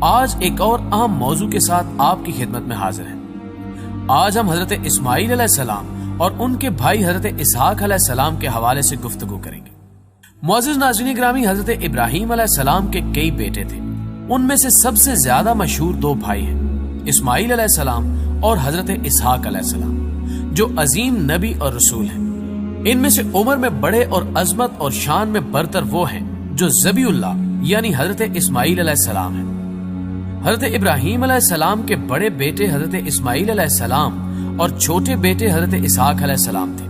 آج ایک اور اہم موضوع کے ساتھ آپ کی خدمت میں حاضر ہیں۔ آج ہم حضرت اسماعیل علیہ السلام اور ان کے بھائی حضرت اسحاق علیہ السلام کے حوالے سے گفتگو کریں گے۔ معزز ناظرین گرامی، حضرت ابراہیم علیہ السلام کے کئی بیٹے تھے، ان میں سے سب سے زیادہ مشہور دو بھائی ہیں، اسماعیل علیہ السلام اور حضرت اسحاق علیہ السلام، جو عظیم نبی اور رسول ہیں۔ ان میں سے عمر میں بڑے اور عظمت اور شان میں برتر وہ ہیں جو ذبیح اللہ یعنی حضرت اسماعیل علیہ السلام ہیں۔ حضرت ابراہیم علیہ السلام کے بڑے بیٹے حضرت اسماعیل علیہ السلام اور چھوٹے بیٹے حضرت اسحاق علیہ السلام تھے۔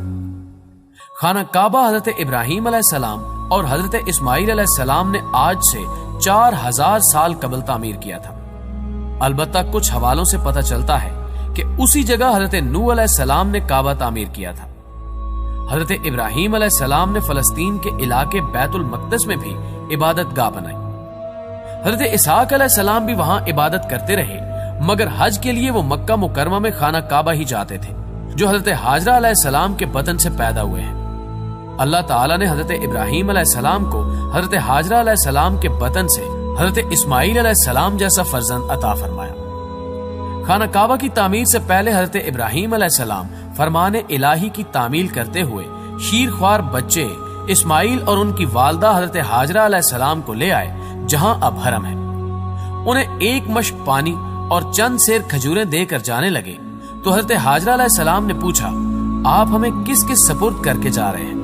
خانہ کعبہ حضرت ابراہیم علیہ السلام اور حضرت اسماعیل علیہ السلام نے آج سے 4000 سال قبل تعمیر کیا تھا۔ البتہ کچھ حوالوں سے پتہ چلتا ہے کہ اسی جگہ حضرت نوح علیہ السلام نے کعبہ تعمیر کیا تھا۔ حضرت ابراہیم علیہ السلام نے فلسطین کے علاقے بیت المقدس میں بھی عبادت گاہ بنائی۔ حضرت اسحاق علیہ السلام بھی وہاں عبادت کرتے رہے، مگر حج کے لیے وہ مکہ مکرمہ میں خانہ کعبہ ہی جاتے تھے، جو حضرت ہاجرہ علیہ السلام کے بطن سے پیدا ہوئے ہیں۔ اللہ تعالیٰ نے حضرت ابراہیم علیہ السلام کو حضرت ہاجرہ علیہ السلام کے بطن سے حضرت اسماعیل علیہ السلام جیسا فرزند عطا فرمایا۔ خانہ کعبہ کی تعمیر سے پہلے حضرت ابراہیم علیہ السلام فرمان الہی کی تعمیل کرتے ہوئے شیر خوار بچے اسماعیل اور ان کی والدہ حضرت ہاجرہ علیہ السلام کو لے آئے، جہاں اب حرم ہے۔ انہیں ایک مشک پانی اور چند سیر کھجوریں دے کر جانے لگے تو حضرت ہاجرہ علیہ السلام نے پوچھا، آپ ہمیں کس کس سپرد کر کے جا رہے ہیں؟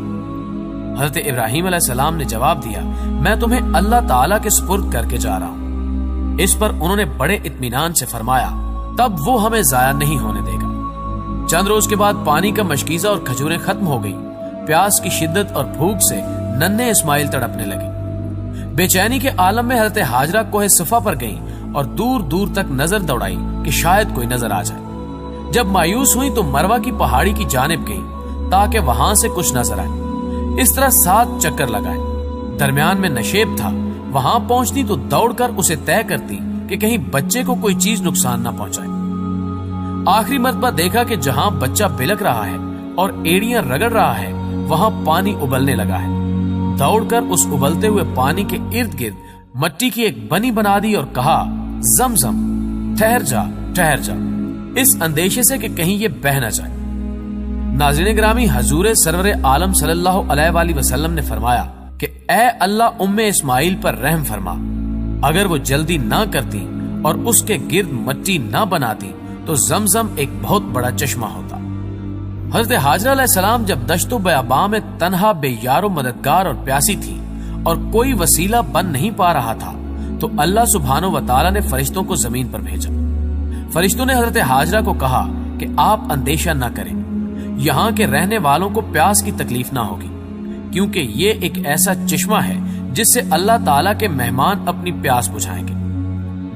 حضرت ابراہیم علیہ السلام نے جواب دیا، میں تمہیں اللہ تعالیٰ کے سپرد کر کے جا رہا ہوں۔ اس پر انہوں نے بڑے اطمینان سے فرمایا، تب وہ ہمیں ضائع نہیں ہونے دے گا۔ چند روز کے بعد پانی کا مشکیزہ اور کھجوریں ختم ہو گئی۔ پیاس کی شدت اور بھوک سے ننھے اسماعیل تڑپنے لگے۔ بے چینی کے عالم میں حضرت ہاجرہ کوہ صفا پر گئیں اور دور دور تک نظر دوڑائی کہ شاید کوئی نظر آ جائے۔ جب مایوس ہوئی تو مروہ کی پہاڑی کی جانب گئیں تاکہ وہاں سے کچھ نظر آئے۔ اس طرح 7 چکر لگائے۔ درمیان میں نشیب تھا، وہاں پہنچتی تو دوڑ کر اسے طے کرتی کہ کہیں بچے کو کوئی چیز نقصان نہ پہنچائے۔ آخری مرتبہ دیکھا کہ جہاں بچہ بلک رہا ہے اور ایڑیاں رگڑ رہا ہے وہاں پانی ابلنے لگا ہے۔ دوڑ کر اس ابلتے ہوئے پانی کے ارد گرد مٹی کی ایک بنی بنا دی اور کہا، زمزم ٹھہر جا ٹھہر جا، اس اندیشے سے کہ کہیں یہ بہہ نہ جائے۔ ناظرین گرامی، حضور سرور عالم صلی اللہ علیہ وآلہ وسلم نے فرمایا کہ اے اللہ ام اسماعیل پر رحم فرما، اگر وہ جلدی نہ کرتی اور اس کے گرد مٹی نہ بناتی تو زمزم ایک بہت بڑا چشمہ ہوتا۔ حضرت ہاجرہ علیہ السلام جب دشت و بیاباں میں تنہا بے یار و مددگار اور پیاسی تھی اور کوئی وسیلہ بن نہیں پا رہا تھا تو اللہ سبحانہ و تعالیٰ نے فرشتوں کو زمین پر بھیجا۔ فرشتوں نے حضرت ہاجرہ کو کہا کہ آپ اندیشہ نہ کریں، یہاں کے رہنے والوں کو پیاس کی تکلیف نہ ہوگی، کیونکہ یہ ایک ایسا چشمہ ہے جس سے اللہ تعالیٰ کے مہمان اپنی پیاس بجھائیں گے۔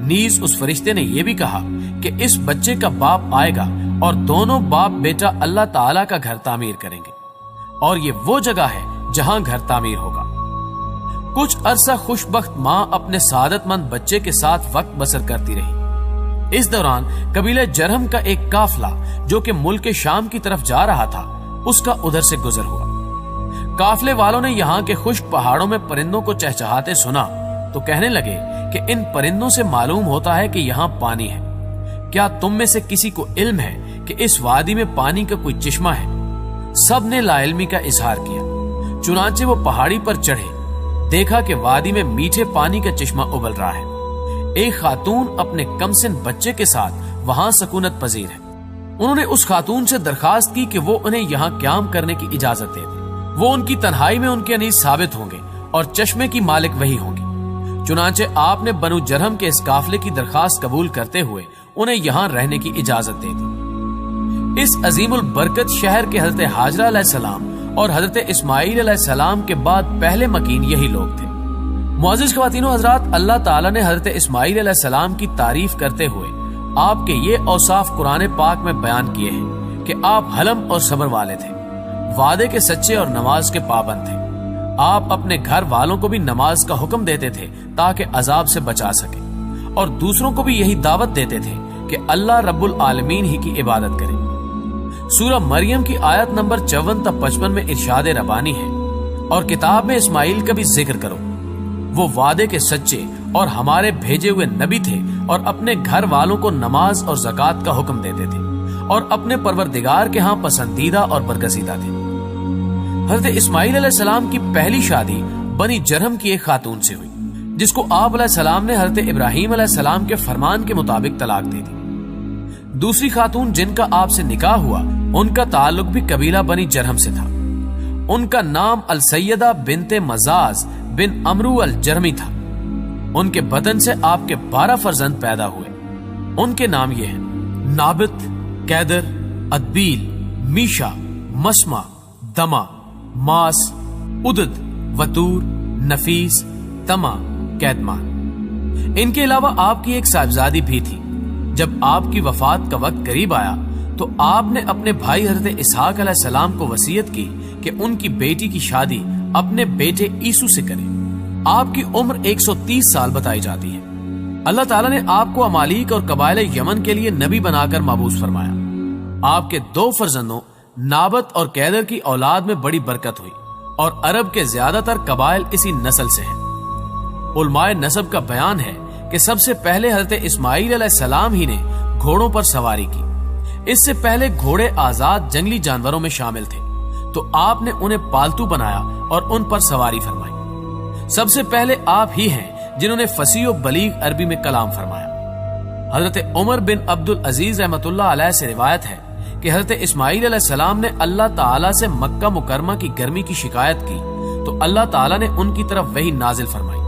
نیز اس فرشتے نے یہ بھی کہا کہ اس بچے کا باپ آئے گا اور دونوں باپ بیٹا اللہ تعالیٰ کا گھر تعمیر کریں گے، اور یہ وہ جگہ ہے جہاں گھر تعمیر ہوگا۔ کچھ عرصہ خوش بخت ماں اپنے سعادت مند بچے کے ساتھ وقت بسر کرتی رہی۔ اس دوران قبیلہ جرہم کا ایک قافلہ جو کہ ملک شام کی طرف جا رہا تھا، اس کا ادھر سے گزر ہوا۔ قافلے والوں نے یہاں کے خشک پہاڑوں میں پرندوں کو چہچہاتے سنا تو کہنے لگے کہ ان پرندوں سے معلوم ہوتا ہے کہ یہاں پانی ہے۔ کیا تم میں سے کسی کو علم ہے کہ اس وادی میں پانی کا کوئی چشمہ ہے؟ سب نے لا علمی کا اظہار کیا۔ چنانچہ وہ پہاڑی پر چڑھے، دیکھا کہ وادی میں میٹھے پانی کا چشمہ ابل رہا ہے۔ ایک خاتون اپنے کمسن بچے کے ساتھ وہاں سکونت پذیر ہے۔ انہوں نے اس خاتون سے درخواست کی کہ وہ انہیں یہاں قیام کرنے کی اجازت دے دے۔ وہ ان کی تنہائی میں ان کے انیس ثابت ہوں گے اور چشمے کی مالک وہی ہوں گی۔ چنانچہ آپ نے بنو جرہم کے اس قافلے کی درخواست قبول کرتے ہوئے انہیں یہاں رہنے کی اجازت دے دی۔ اس عظیم البرکت شہر کے حضرت ہاجرہ علیہ السلام اور حضرت اسماعیل علیہ السلام کے بعد پہلے مکین یہی لوگ تھے۔ معزز خواتین و حضرات، اللہ تعالیٰ نے حضرت اسماعیل علیہ السلام کی تعریف کرتے ہوئے آپ کے یہ اوصاف قرآن پاک میں بیان کیے ہیں کہ آپ حلم اور صبر والے تھے، وعدے کے سچے اور نماز کے پابند تھے۔ آپ اپنے گھر والوں کو بھی نماز کا حکم دیتے تھے تاکہ عذاب سے بچا سکے، اور دوسروں کو بھی یہی دعوت دیتے تھے کہ اللہ رب العالمین ہی کی عبادت کریں۔ سورہ مریم کی آیت نمبر 54 تا 55 میں ارشاد ربانی ہے، اور کتاب میں اسماعیل کا بھی ذکر کرو، وہ وعدے کے سچے اور ہمارے بھیجے ہوئے نبی تھے اور اپنے گھر والوں کو نماز اور زکوٰۃ کا حکم دیتے تھے اور اپنے پروردگار کے ہاں پسندیدہ اور برگزیدہ تھے۔ حضرت اسماعیل علیہ السلام کی پہلی شادی بنی جرہم کی ایک خاتون سے ہوئی، جس کو آپ علیہ السلام نے حضرت ابراہیم علیہ السلام کے فرمان کے مطابق طلاق دے دی۔ دوسری خاتون جن کا آپ سے نکاح ہوا، ان کا تعلق بھی قبیلہ بنی جرہم سے تھا۔ ان کا نام السیدہ بنت مزاز بن عمرو الجرمی تھا۔ ان کے بدن سے آپ کے 12 فرزند پیدا ہوئے۔ ان کے نام یہ ہیں: نابت، کیدر، ادبیل، میشا، مسما، دما، ماس، ادد، وطور، نفیس، تما، کیدمان۔ ان کے علاوہ آپ کی ایک صاحبزادی بھی تھی۔ جب آپ کی وفات کا وقت قریب آیا تو آپ نے اپنے بھائی حضرت اسحاق علیہ السلام کو وصیت کی کہ ان کی بیٹی کی شادی اپنے بیٹے عیسو سے کریں۔ آپ کی عمر 130 سال بتائی جاتی ہے۔ اللہ تعالیٰ نے آپ کو امالیک اور قبائل یمن کے لیے نبی بنا کر مبعوث فرمایا۔ آپ کے 2 فرزندوں نابت اور کیدر کی اولاد میں بڑی برکت ہوئی اور عرب کے زیادہ تر قبائل اسی نسل سے ہیں۔ علماء نسب کا بیان ہے کہ سب سے پہلے حضرت اسماعیل علیہ السلام ہی نے گھوڑوں پر سواری کی۔ اس سے پہلے گھوڑے آزاد جنگلی جانوروں میں شامل تھے، تو آپ نے انہیں پالتو بنایا اور ان پر سواری فرمائی۔ سب سے پہلے آپ ہی ہیں جنہوں نے فصیح و بلیغ عربی میں کلام فرمایا۔ حضرت عمر بن عبد العزیز رحمۃ اللہ علیہ سے روایت ہے کہ حضرت اسماعیل علیہ السلام نے اللہ تعالیٰ سے مکہ مکرمہ کی گرمی کی شکایت کی تو اللہ تعالیٰ نے ان کی طرف وحی نازل فرمائی: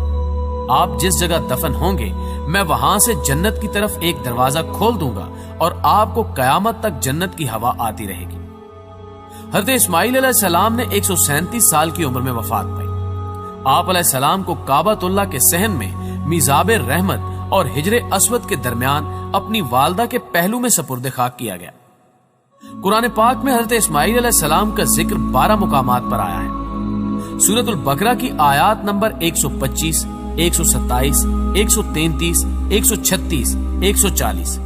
آپ جس جگہ دفن ہوں گے میں وہاں سے جنت کی طرف ایک دروازہ کھول دوں گا اور آپ کو قیامت تک جنت کی ہوا آتی رہے گی۔ حضرت اسماعیل علیہ السلام نے 137 سال کی عمر میں وفات پائی۔ آپ علیہ السلام کو کعبۃ اللہ کے صحن میں میزاب رحمت اور حجر اسود کے درمیان اپنی والدہ کے پہلو میں سپرد خاک کیا گیا۔ قرآن پاک میں حضرت اسماعیل علیہ السلام کا ذکر 12 مقامات پر آیا ہے۔ سورۃ البقرہ کی آیات نمبر 125، 127، 133، 136، 140،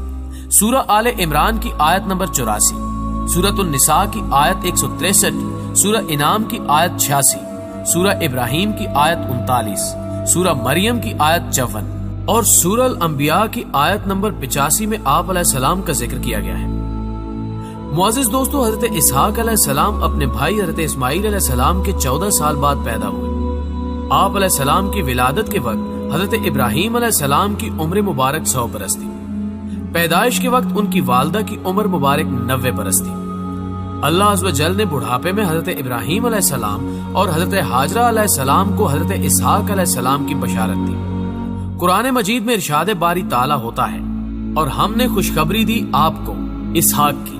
سورہ آل عمران کی آیت نمبر 84، سورۃ النساء کی آیت 163، سورہ انعام کی آیت 86، سورہ ابراہیم کی آیت 39، سورہ مریم کی آیت 54 اور سورہ الانبیاء کی آیت نمبر 85 میں آپ علیہ السلام کا ذکر کیا گیا ہے۔ معزز دوستو، حضرت اسحاق علیہ السلام اپنے بھائی حضرت اسماعیل علیہ السلام کے 14 سال بعد پیدا ہوئے۔ آپ علیہ السلام کی ولادت کے وقت حضرت ابراہیم علیہ السلام کی عمر مبارک 100 برس تھی۔ پیدائش کے وقت ان کی والدہ کی عمر مبارک 90 برس تھی۔ اللہ عز و جل نے بڑھاپے میں حضرت ابراہیم علیہ السلام اور حضرت ہاجرہ علیہ السلام کو حضرت اسحاق علیہ السلام کی بشارت دی۔ قرآن مجید میں ارشاد باری تعالیٰ ہوتا ہے: اور ہم نے خوشخبری دی آپ کو اسحاق کی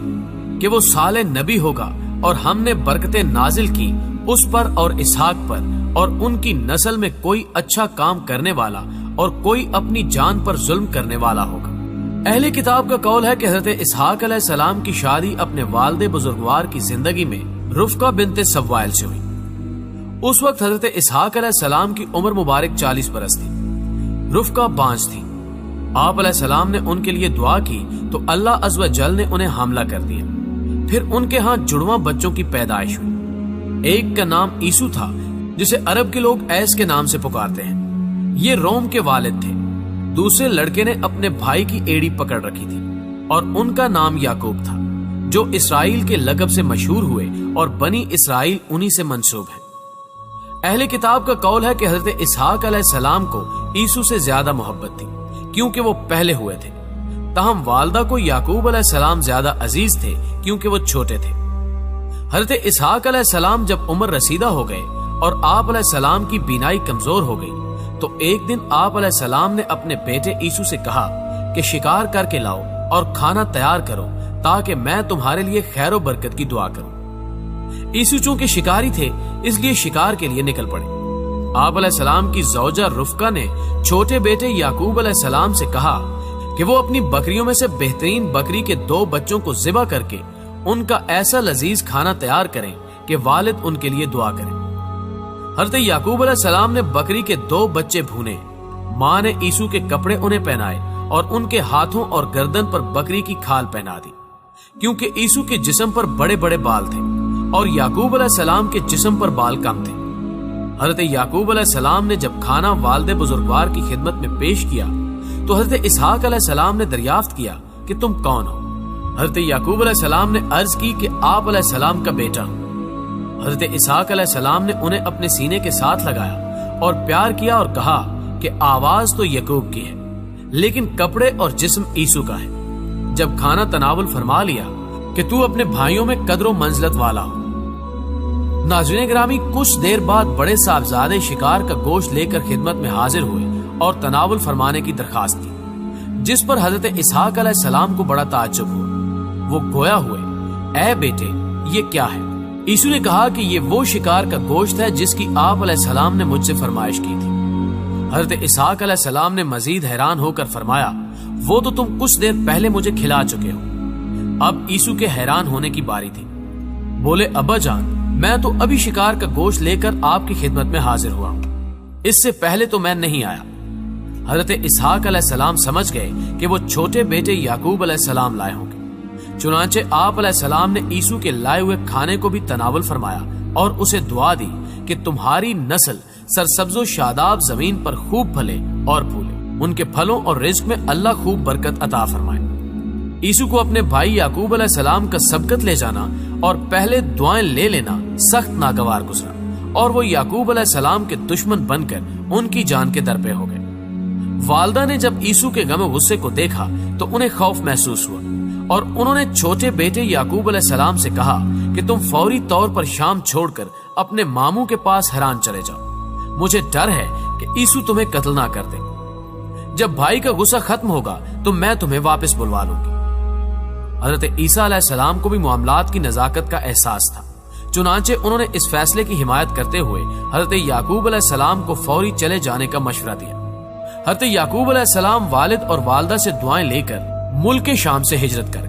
کہ وہ صالح نبی ہوگا، اور ہم نے برکتیں نازل کی اس پر اور اسحاق پر، اور ان کی نسل میں کوئی اچھا کام کرنے والا اور کوئی اپنی جان پر ظلم کرنے والا ہوگا۔ اہل کتاب کا قول ہے کہ حضرت اسحاق علیہ السلام کی شادی اپنے والد بزرگوار کی زندگی میں رفقہ بنت سوائل سے ہوئی۔ اس وقت حضرت اسحاق علیہ السلام کی عمر مبارک 40 برس تھی۔ رفقہ بانجھ تھی۔ آپ علیہ السلام نے ان کے لیے دعا کی تو اللہ عز و جل نے انہیں حاملہ کر دیا۔ پھر ان کے ہاں جڑواں بچوں کی پیدائش ہوئی۔ ایک کا نام عیسو تھا، جسے عرب کے لوگ ایس کے نام سے پکارتے ہیں۔ یہ روم کے والد تھے۔ دوسرے لڑکے نے اپنے بھائی کی ایڑی پکڑ رکھی تھی اور ان کا نام یعقوب تھا، جو اسرائیل کے لقب سے مشہور ہوئے اور بنی اسرائیل انہی سے منسوب ہے۔ اہل کتاب کا قول ہے کہ حضرت اسحاق علیہ السلام کو عیسو سے زیادہ محبت تھی کیونکہ وہ پہلے ہوئے تھے، تاہم والدہ کو یعقوب علیہ السلام زیادہ عزیز تھے کیونکہ وہ چھوٹے تھے۔ حضرت اسحاق علیہ السلام جب عمر رسیدہ ہو گئے اور آپ علیہ السلام کی بینائی کمزور ہو گئی تو ایک دن آپ علیہ السلام نے اپنے بیٹے عیسو سے کہا کہ شکار کر کے لاؤ اور کھانا تیار کرو تاکہ میں تمہارے لیے خیر و برکت کی دعا کروں۔ عیسو چونکہ شکاری تھے اس لیے شکار کے لیے نکل پڑے۔ آپ علیہ السلام کی زوجہ رفقہ نے چھوٹے بیٹے یعقوب علیہ السلام سے کہا کہ وہ اپنی بکریوں میں سے بہترین بکری کے 2 بچوں کو ذبح کر کے ان کا ایسا لذیذ کھانا تیار کریں کہ والد ان کے لیے دعا کریں۔ حضرت یعقوب علیہ السلام نے بکری کے 2 بچے بھونے، ماں نے عیسو کے کپڑے انہیں پہنائے اور ان کے ہاتھوں اور گردن پر بکری کی کھال پہنا دی، کیونکہ عیسو کے جسم پر بڑے بڑے بال تھے اور یعقوب علیہ السلام کے جسم پر بال کم تھے۔ حضرت یعقوب علیہ السلام نے جب کھانا والد بزرگوار کی خدمت میں پیش کیا تو حضرت اسحاق علیہ السلام نے دریافت کیا کہ تم کون ہو؟ حضرت یعقوب علیہ السلام نے عرض کی کہ آپ علیہ السلام کا بیٹا ہوں۔ حضرت اسحاق علیہ السلام نے انہیں اپنے سینے کے ساتھ لگایا اور پیار کیا اور کہا کہ آواز تو یعقوب کی ہے لیکن کپڑے اور جسم عیسو کا ہے۔ جب کھانا تناول فرما لیا کہ تو اپنے بھائیوں میں قدر و منزلت والا ہو۔ ناظرین گرامی، کچھ دیر بعد بڑے صاحبزادے شکار کا گوشت لے کر خدمت میں حاضر ہوئے اور تناول فرمانے کی درخواست کی، جس پر حضرت اسحاق علیہ السلام کو بڑا تعجب ہوا۔ وہ گویا ہوئے، اے بیٹے یہ کیا ہے؟ عیسو نے کہا کہ یہ وہ شکار کا گوشت ہے جس کی آپ علیہ السلام نے مجھ سے فرمائش کی تھی۔ حضرت اسحاق علیہ السلام نے مزید حیران ہو کر فرمایا، وہ تو تم کچھ دیر پہلے مجھے کھلا چکے ہو۔ اب عیسو کے حیران ہونے کی باری تھی۔ بولے، ابا جان میں تو ابھی شکار کا گوشت لے کر آپ کی خدمت میں حاضر ہوا ہوں، اس سے پہلے تو میں نہیں آیا۔ حضرت اسحاق علیہ السلام سمجھ گئے کہ وہ چھوٹے بیٹے یعقوب علیہ السلام لائے ہوں گے، چنانچہ آپ علیہ السلام نے عیسو کے لائے ہوئے کھانے کو بھی تناول فرمایا اور اسے دعا دی کہ تمہاری نسل سرسبز و شاداب زمین پر خوب پھلے اور پھولے، ان کے پھلوں اور رزق میں اللہ خوب برکت عطا فرمائے۔ عیسو کو اپنے بھائی یعقوب علیہ السلام کا سبقت لے جانا اور پہلے دعائیں لے لینا سخت ناگوار گزرا اور وہ یعقوب علیہ السلام کے دشمن بن کر ان کی جان کے درپے ہو گئے۔ والدہ نے جب عیسو کے غم و غصے کو دیکھا تو انہیں خوف محسوس ہوا اور انہوں نے چھوٹے بیٹے یعقوب علیہ السلام سے کہا کہ تم فوری طور پر شام چھوڑ کر اپنے ماموں کے پاس حران چلے جاؤ، مجھے ڈر ہے کہ عیسو تمہیں قتل نہ کر دے۔ جب بھائی کا غصہ ختم ہوگا تو میں تمہیں واپس بلوا لوں گی۔ حضرت عیسیٰ علیہ السلام کو بھی معاملات کی نزاکت کا احساس تھا، چنانچہ انہوں نے اس فیصلے کی حمایت کرتے ہوئے حضرت یعقوب علیہ السلام کو فوری چلے جانے کا مشورہ دیا۔ حضرت یعقوب علیہ السلام والد اور والدہ سے دعائیں لے کر ملک شام سے ہجرت کر گئے۔